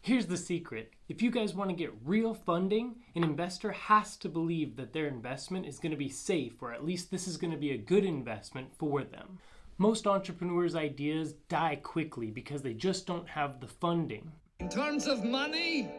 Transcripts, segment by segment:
Here's the secret. If you guys want to get real funding, an investor has to believe that their investment is going to be safe, or at least this is going to be a good investment for them. Most entrepreneurs' ideas die quickly because they just don't have the funding. In terms of money,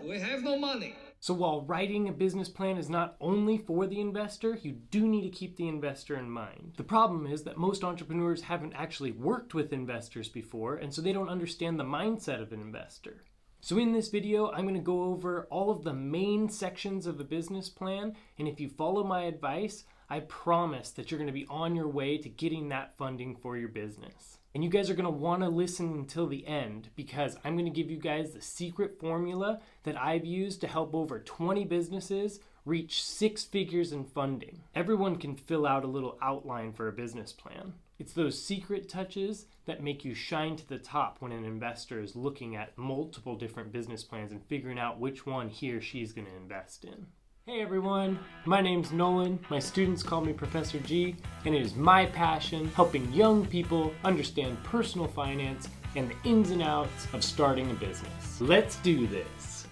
we have no money. So while writing a business plan is not only for the investor, you do need to keep the investor in mind. The problem is that most entrepreneurs haven't actually worked with investors before, and so they don't understand the mindset of an investor. So in this video, I'm going to go over all of the main sections of a business plan, and if you follow my advice, I promise that you're going to be on your way to getting that funding for your business. And you guys are going to want to listen until the end because I'm going to give you guys the secret formula that I've used to help over 20 businesses reach 6 figures in funding. Everyone can fill out a little outline for a business plan. It's those secret touches that make you shine to the top when an investor is looking at multiple different business plans and figuring out which one he or she is going to invest in. Hey everyone, my name's Nolan, my students call me Professor G, and it is my passion helping young people understand personal finance and the ins and outs of starting a business. Let's do this.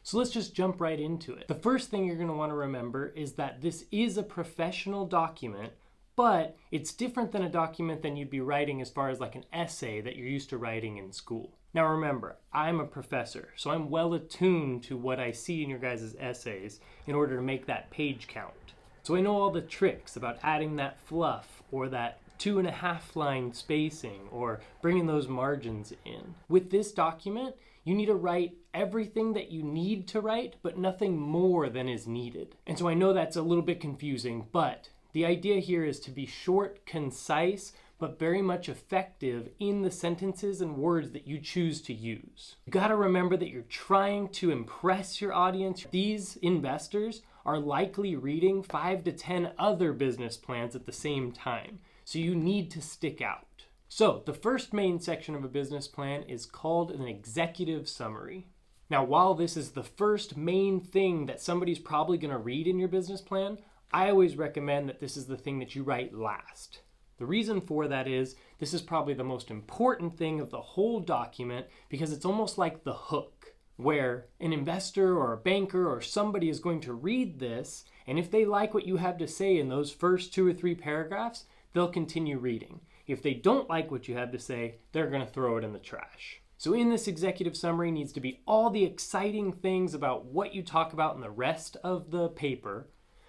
So let's just jump right into it. The first thing you're going to want to remember is that this is a professional document, but it's different than a document than you'd be writing as far as like an essay that you're used to writing in school. Now remember, I'm a professor, so I'm well attuned to what I see in your guys' essays in order to make that page count. So I know all the tricks about adding that fluff or that 2.5 line spacing or bringing those margins in. With this document, you need to write everything that you need to write, but nothing more than is needed. And so I know that's a little bit confusing, but the idea here is to be short, concise, but very much effective in the sentences and words that you choose to use. You gotta remember that you're trying to impress your audience. These investors are likely reading 5 to 10 other business plans at the same time, so you need to stick out. So the first main section of a business plan is called an executive summary. Now, while this is the first main thing that somebody's probably gonna read in your business plan, I always recommend that this is the thing that you write last. The reason for that is this is probably the most important thing of the whole document because it's almost like the hook where an investor or a banker or somebody is going to read this, and if they like what you have to say in those first 2 or 3 paragraphs, they'll continue reading. If they don't like what you have to say, they're going to throw it in the trash. So in this executive summary needs to be all the exciting things about what you talk about in the rest of the paper,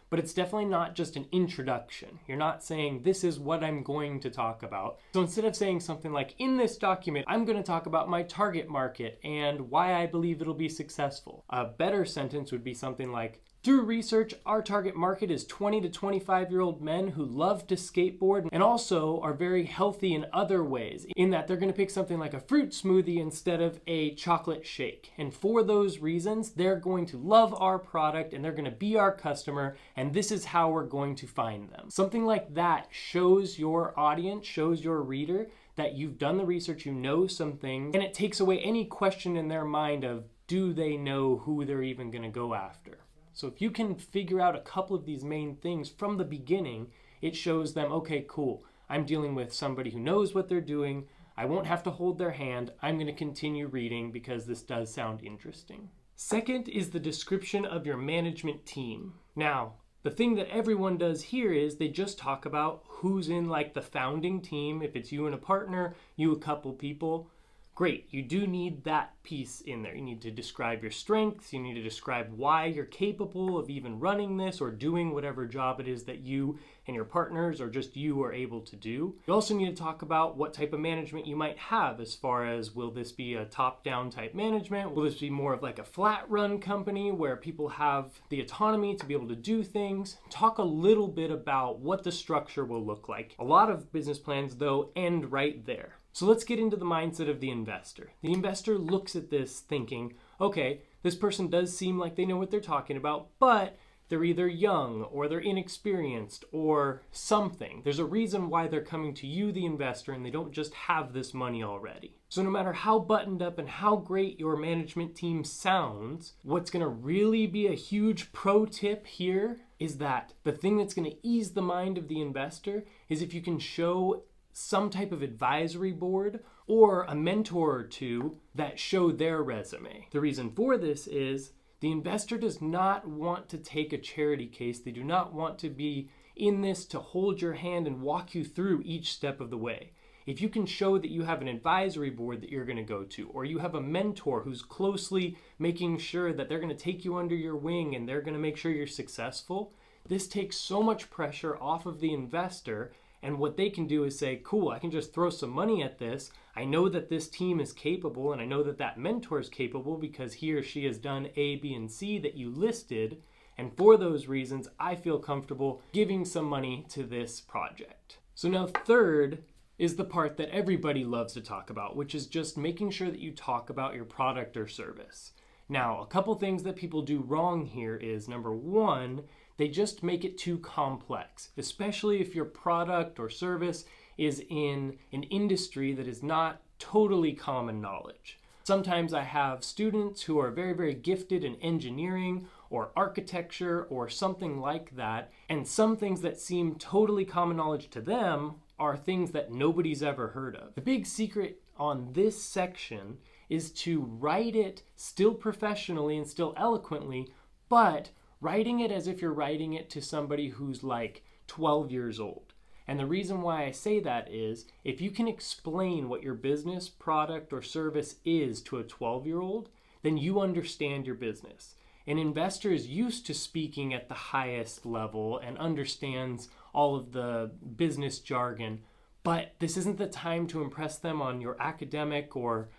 but it's definitely not just an introduction. You're not saying, this is what I'm going to talk about. So instead of saying something like, in this document, I'm going to talk about my target market and why I believe it'll be successful. A better sentence would be something like, through research, our target market is 20 to 25-year-old men who love to skateboard and also are very healthy in other ways, in that they're going to pick something like a fruit smoothie instead of a chocolate shake. And for those reasons, they're going to love our product and they're going to be our customer, and this is how we're going to find them. Something like that shows your audience, shows your reader that you've done the research, you know some things, and it takes away any question in their mind of, do they know who they're even going to go after? So if you can figure out a couple of these main things from the beginning, it shows them, okay, cool, I'm dealing with somebody who knows what they're doing. I won't have to hold their hand. I'm going to continue reading because this does sound interesting. Second is the description of your management team. Now, the thing that everyone does here is they just talk about who's in like the founding team. If it's you and a partner, you a couple people. Great, you do need that piece in there. You need to describe your strengths, you need to describe why you're capable of even running this or doing whatever job it is that you and your partners or just you are able to do. You also need to talk about what type of management you might have as far as, will this be a top-down type management? Will this be more of like a flat run company where people have the autonomy to be able to do things? Talk a little bit about what the structure will look like. A lot of business plans though end right there. So let's get into the mindset of the investor. The investor looks at this thinking, okay, this person does seem like they know what they're talking about, but they're either young or they're inexperienced or something. There's a reason why they're coming to you, the investor, and they don't just have this money already. So no matter how buttoned up and how great your management team sounds, what's going to really be a huge pro tip here is that the thing that's going to ease the mind of the investor is if you can show some type of advisory board or a mentor or two that show their resume. The reason for this is the investor does not want to take a charity case. They do not want to be in this to hold your hand and walk you through each step of the way. If you can show that you have an advisory board that you're going to go to, or you have a mentor who's closely making sure that they're going to take you under your wing and they're going to make sure you're successful, this takes so much pressure off of the investor. And what they can do is say, cool, I can just throw some money at this. I know that this team is capable, and I know that that mentor is capable because he or she has done A, B, and C that you listed. And for those reasons, I feel comfortable giving some money to this project. So now third is the part that everybody loves to talk about, which is just making sure that you talk about your product or service. Now, a couple things that people do wrong here is, number one, they just make it too complex, especially if your product or service is in an industry that is not totally common knowledge. Sometimes I have students who are very, very gifted in engineering or architecture or something like that, and some things that seem totally common knowledge to them are things that nobody's ever heard of. The big secret on this section is to write it still professionally and still eloquently, but writing it as if you're writing it to somebody who's like 12 years old. And the reason why I say that is if you can explain what your business, product, or service is to a 12-year-old, then you understand your business. An investor is used to speaking at the highest level and understands all of the business jargon, but this isn't the time to impress them on your academic or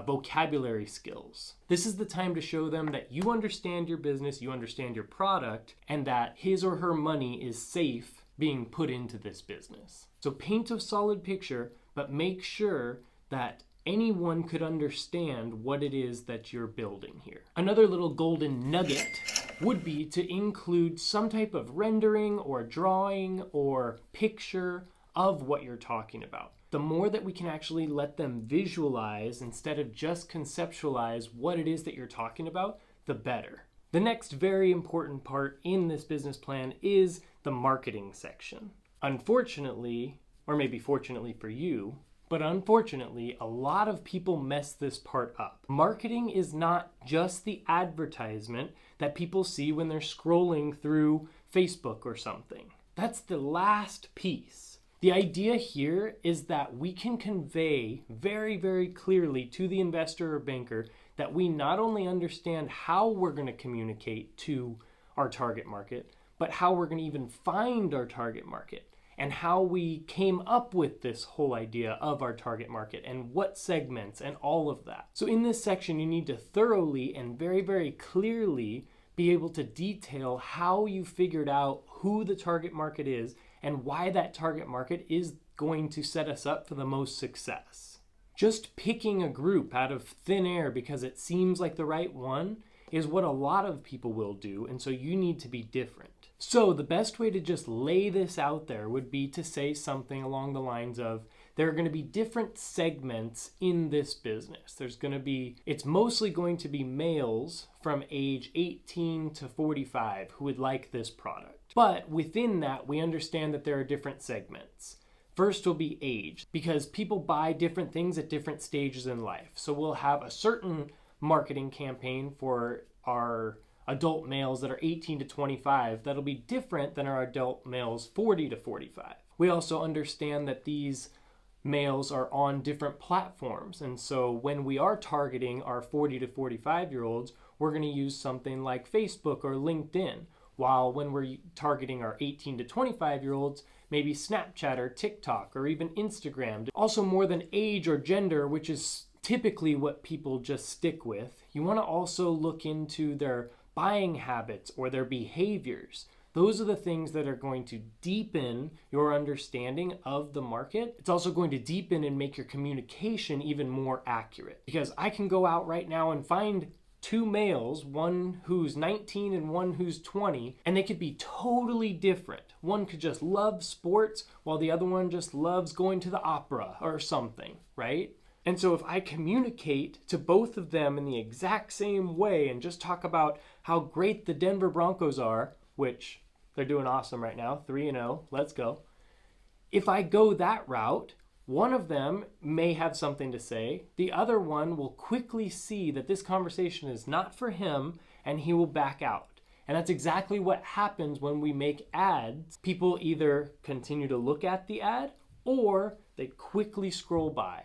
vocabulary skills. This is the time to show them that you understand your business, you understand your product, and that his or her money is safe being put into this business. So paint a solid picture, but make sure that anyone could understand what it is that you're building here. Another little golden nugget would be to include some type of rendering or drawing or picture of what you're talking about. The more that we can actually let them visualize instead of just conceptualize what it is that you're talking about, the better. The next very important part in this business plan is the marketing section. Unfortunately, or maybe fortunately for you, but unfortunately, a lot of people mess this part up. Marketing is not just the advertisement that people see when they're scrolling through Facebook or something. That's the last piece. The idea here is that we can convey very, very clearly to the investor or banker that we not only understand how we're going to communicate to our target market, but how we're going to even find our target market and how we came up with this whole idea of our target market and what segments and all of that. So in this section, you need to thoroughly and very, very clearly be able to detail how you figured out who the target market is and why that target market is going to set us up for the most success. Just picking a group out of thin air because it seems like the right one is what a lot of people will do, and so you need to be different. So the best way to just lay this out there would be to say something along the lines of, there are going to be different segments in this business. It's mostly going to be males from age 18 to 45 who would like this product. But within that, we understand that there are different segments. First will be age, because people buy different things at different stages in life. So we'll have a certain marketing campaign for our adult males that are 18 to 25 that'll be different than our adult males 40 to 45. We also understand that these males are on different platforms, and so when we are targeting our 40 to 45 year olds, we're going to use something like Facebook or LinkedIn, while when we're targeting our 18 to 25 year olds, maybe Snapchat or TikTok or even Instagram. Also, more than age or gender, which is typically what people just stick with, you want to also look into their buying habits or their behaviors. Those are the things that are going to deepen your understanding of the market. It's also going to deepen and make your communication even more accurate. Because I can go out right now and find two males, one who's 19 and one who's 20, and they could be totally different. One could just love sports while the other one just loves going to the opera or something, right? And so if I communicate to both of them in the exact same way and just talk about how great the Denver Broncos are, which they're doing awesome right now, 3-0, let's go. If I go that route, One of them may have something to say. The other one will quickly see that this conversation is not for him and he will back out. And that's exactly what happens when we make ads. People either continue to look at the ad or they quickly scroll by.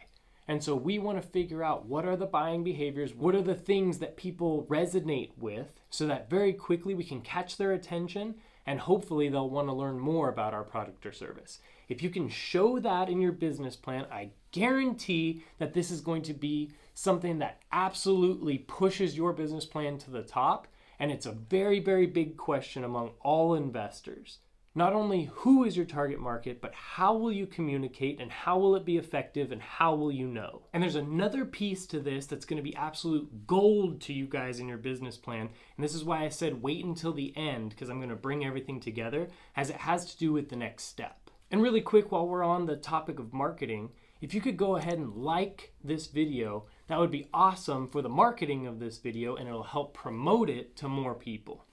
And so we want to figure out what are the buying behaviors, what are the things that people resonate with, so that very quickly we can catch their attention and hopefully they'll want to learn more about our product or service. If you can show that in your business plan, I guarantee that this is going to be something that absolutely pushes your business plan to the top. And it's a very, very big question among all investors. Not only who is your target market, but how will you communicate and how will it be effective and how will you know? And there's another piece to this that's going to be absolute gold to you guys in your business plan. And this is why I said wait until the end, because I'm going to bring everything together, as it has to do with the next step. And really quick, while we're on the topic of marketing, if you could go ahead and like this video, that would be awesome for the marketing of this video and it'll help promote it to more people.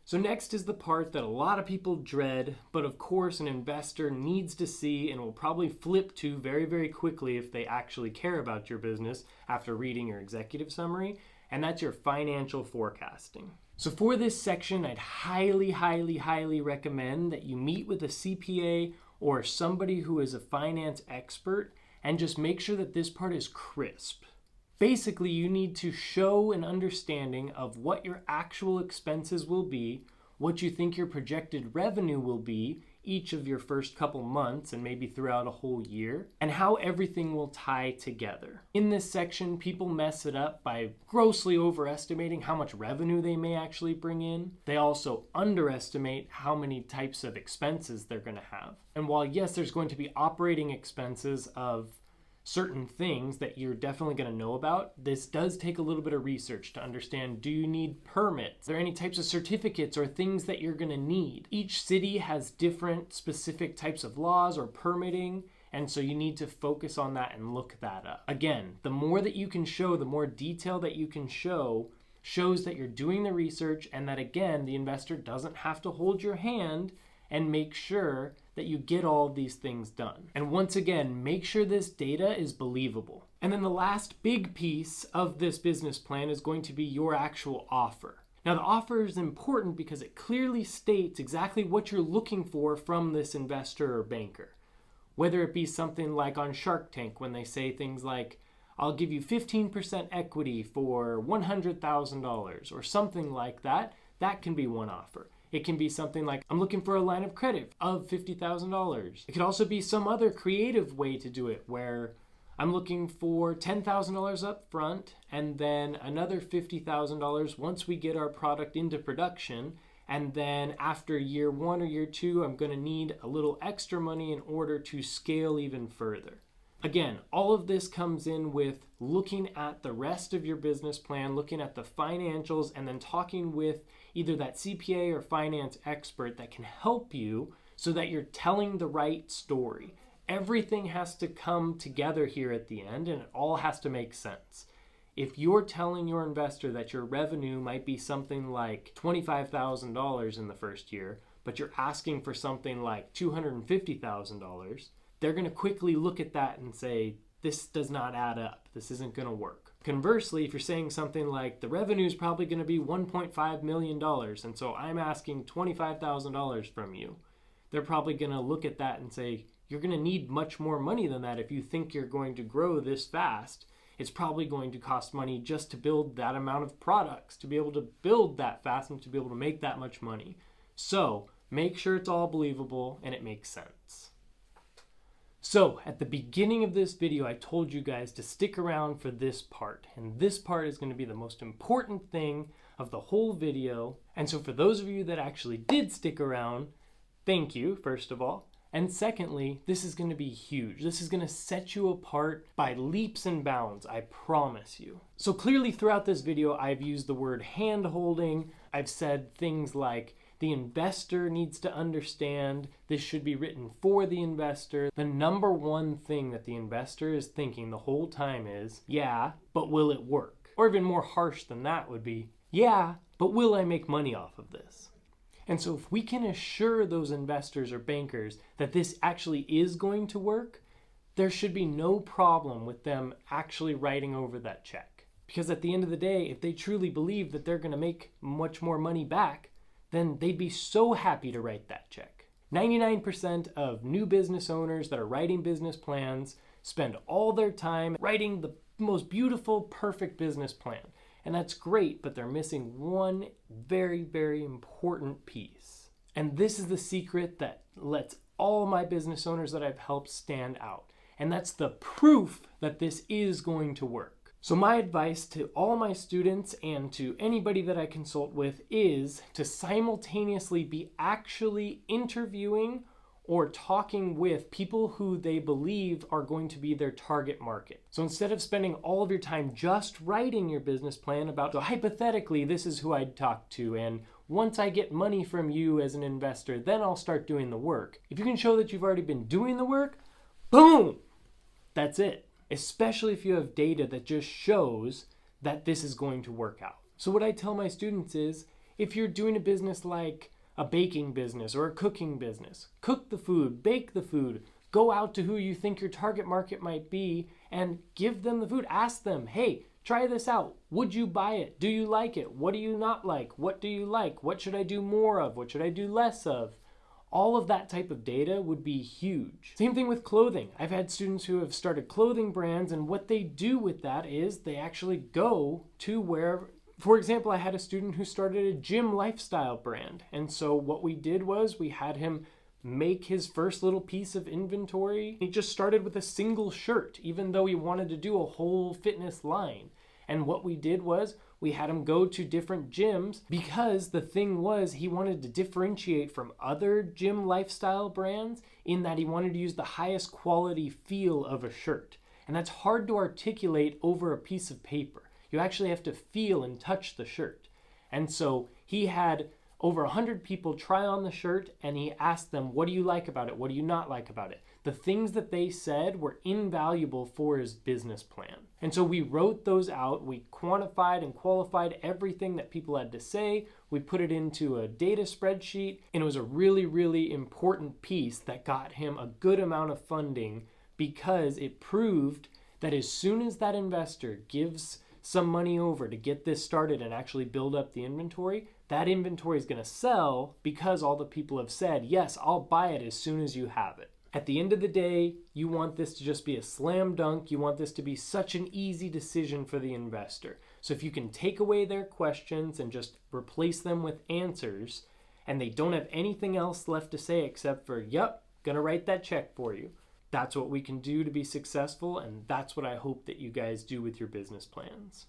So next is the part that a lot of people dread, but of course an investor needs to see and will probably flip to very, very quickly if they actually care about your business after reading your executive summary, and that's your financial forecasting. So for this section, I'd highly, highly, highly recommend that you meet with a CPA or somebody who is a finance expert and just make sure that this part is crisp. Basically, you need to show an understanding of what your actual expenses will be, what you think your projected revenue will be each of your first couple months and maybe throughout a whole year, and how everything will tie together. In this section, people mess it up by grossly overestimating how much revenue they may actually bring in. They also underestimate how many types of expenses they're going to have. And while yes, there's going to be operating expenses of certain things that you're definitely going to know about, this does take a little bit of research to understand, do you need permits? Are there any types of certificates or things that you're going to need? Each city has different specific types of laws or permitting, and so you need to focus on that and look that up. Again, the more that you can show, the more detail that you can show, shows that you're doing the research and that, again, the investor doesn't have to hold your hand and make sure that you get all of these things done. And once again, make sure this data is believable. And then the last big piece of this business plan is going to be your actual offer. Now, the offer is important because it clearly states exactly what you're looking for from this investor or banker. Whether it be something like on Shark Tank when they say things like, I'll give you 15% equity for $100,000 or something like that, that can be one offer. It can be something like, I'm looking for a line of credit of $50,000. It could also be some other creative way to do it where I'm looking for $10,000 up front and then another $50,000 once we get our product into production. And then after year 1 or year 2, I'm going to need a little extra money in order to scale even further. Again, all of this comes in with looking at the rest of your business plan, looking at the financials, and then talking with either that CPA or finance expert that can help you so that you're telling the right story. Everything has to come together here at the end, and it all has to make sense. If you're telling your investor that your revenue might be something like $25,000 in the first year, but you're asking for something like $250,000, they're going to quickly look at that and say, this does not add up. This isn't going to work. Conversely, if you're saying something like the revenue is probably going to be $1.5 million, and so I'm asking $25,000 from you, they're probably going to look at that and say, you're going to need much more money than that if you think you're going to grow this fast. It's probably going to cost money just to build that amount of products, to be able to build that fast and to be able to make that much money. So make sure it's all believable and it makes sense. So at the beginning of this video, I told you guys to stick around for this part. And this part is going to be the most important thing of the whole video. And so for those of you that actually did stick around, thank you, first of all. And secondly, this is going to be huge. This is going to set you apart by leaps and bounds, I promise you. So clearly throughout this video, I've used the word hand-holding. I've said things like, the investor needs to understand, this should be written for the investor. The number one thing that the investor is thinking the whole time is, yeah, but will it work? Or even more harsh than that would be, yeah, but will I make money off of this? And so if we can assure those investors or bankers that this actually is going to work, there should be no problem with them actually writing over that check. Because at the end of the day, if they truly believe that they're going to make much more money back, then they'd be so happy to write that check. 99% of new business owners that are writing business plans spend all their time writing the most beautiful, perfect business plan. And that's great, but they're missing one very, very important piece. And this is the secret that lets all my business owners that I've helped stand out. And that's the proof that this is going to work. So my advice to all my students and to anybody that I consult with is to simultaneously be actually interviewing or talking with people who they believe are going to be their target market. So instead of spending all of your time just writing your business plan about, so hypothetically, this is who I'd talk to, and once I get money from you as an investor, then I'll start doing the work. If you can show that you've already been doing the work, boom, that's it. Especially if you have data that just shows that this is going to work out. So what I tell my students is, if you're doing a business like a baking business or a cooking business, cook the food, bake the food, go out to who you think your target market might be and give them the food. Ask them, hey, try this out. Would you buy it? Do you like it? What do you not like? What do you like? What should I do more of? What should I do less of? All of that type of data would be huge. Same thing with clothing. I've had students who have started clothing brands, and what they do with that is they actually go to where, for example, I had a student who started a gym lifestyle brand. And so what we did was we had him make his first little piece of inventory. He just started with a single shirt, even though he wanted to do a whole fitness line. And what we did was we had him go to different gyms, because the thing was he wanted to differentiate from other gym lifestyle brands in that he wanted to use the highest quality feel of a shirt. And that's hard to articulate over a piece of paper. You actually have to feel and touch the shirt. And so he had over 100 people try on the shirt, and he asked them, what do you like about it? What do you not like about it? The things that they said were invaluable for his business plan. And so we wrote those out. We quantified and qualified everything that people had to say. We put it into a data spreadsheet, and it was a really, really important piece that got him a good amount of funding, because it proved that as soon as that investor gives some money over to get this started and actually build up the inventory, that inventory is going to sell because all the people have said, yes, I'll buy it as soon as you have it. At the end of the day, you want this to just be a slam dunk. You want this to be such an easy decision for the investor. So if you can take away their questions and just replace them with answers, and they don't have anything else left to say except for, yep, gonna write that check for you. That's what we can do to be successful, and that's what I hope that you guys do with your business plans.